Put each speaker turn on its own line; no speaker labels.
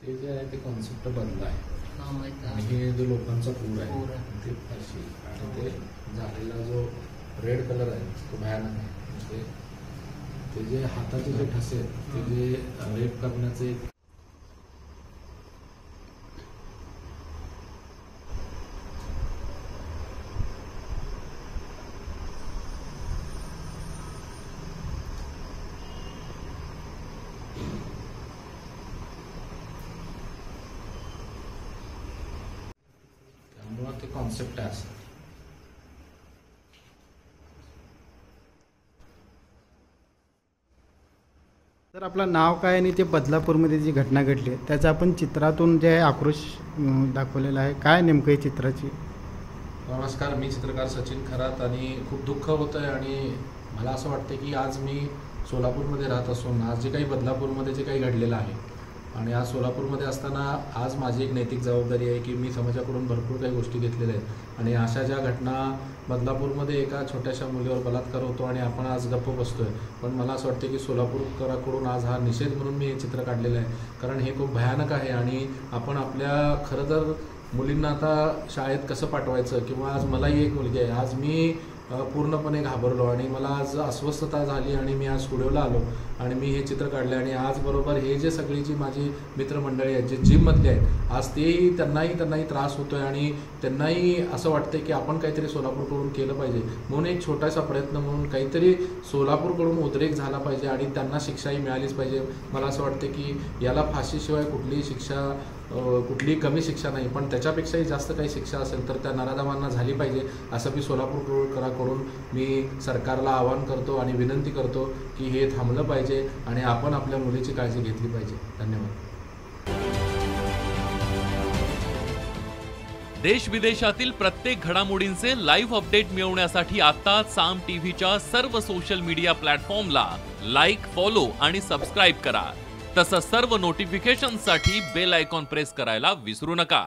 ते जे आहे ते कॉन्सेप्ट बदला आहे
माहिती
आणि हे जो लोकांचा पूर आहे ते फाशी आणि ते झालेला जो रेड कलर आहे तो भयानक आहे. ते जे हाताचे जे ठसे आहेत ते जे रेप करण्याचे एक त्यामुळं ते कॉन्सेप्ट आहे असं.
तर आपलं नाव काय आणि ते बदलापूरमध्ये जी घटना घडली त्याचं आपण चित्रातून जे आहे आक्रोश दाखवलेला आहे. काय नेमकं आहे चित्राची?
नमस्कार, मी चित्रकार सचिन खरात आणि खूप दुःख होतं आहे आणि मला असं वाटतं की आज मी सोलापूरमध्ये राहत असून आज जे काही बदलापूरमध्ये जे काही घडलेलं आहे आणि आज सोलापूरमध्ये असताना आज माझी एक नैतिक जबाबदारी आहे की मी समाजाकडून भरपूर काही गोष्टी घेतलेल्या आहेत आणि अशा ज्या घटना बदलापूरमध्ये एका छोट्याशा मुलीवर बलात्कार होतो आणि आपण आज गप्प बसतोय, पण मला असं वाटतं की सोलापूरकरांकडून आज हा निषेध म्हणून मी हे चित्र काढलेलं आहे. कारण हे खूप भयानक आहे आणि आपण आपल्या खरं तर मुलींना आता शाळेत कसं पाठवायचं किंवा आज मलाही एक मुलगी आहे, आज मी पूर्णपणे घाबरलो आणि मला आज अस्वस्थता झाली आणि मी आज स्टुडिओला आलो आणि मी हे चित्र काढले आणि आज बरोबर हे जे सगळी जी माझी मित्रमंडळी आहेत जे जिममधले आहेत आज तेही त्यांनाही त्रास होतो आहे आणि त्यांनाही असं वाटतं की आपण काहीतरी सोलापूरकडून केलं पाहिजे म्हणून एक छोटासा प्रयत्न म्हणून काहीतरी सोलापूरकडून उद्रेक झाला पाहिजे आणि त्यांना शिक्षाही मिळालीच पाहिजे. मला असं वाटतं की याला फाशीशिवाय कुठलीही शिक्षा कुठलीही कमी शिक्षा नाही, पण त्याच्यापेक्षाही जास्त काही शिक्षा असेल तर त्या नराधमांना झाली पाहिजे असं मी सोलापूरकरांकडून मी सरकारला आवाहन करतो आणि विनंती करतो की हे थांबलं पाहिजे आणि आपण आपल्या मुलीची काळजी घेतली पाहिजे. धन्यवाद.
देश विदेशातील प्रत्येक घडामोडींचे लाईव्ह अपडेट मिळवण्यासाठी आता साम टीव्हीच्या सर्व सोशल मीडिया प्लॅटफॉर्मला लाईक, फॉलो आणि सबस्क्राईब करा. तसंच सर्व नोटिफिकेशनसाठी बेल आयकॉन प्रेस करायला विसरू नका.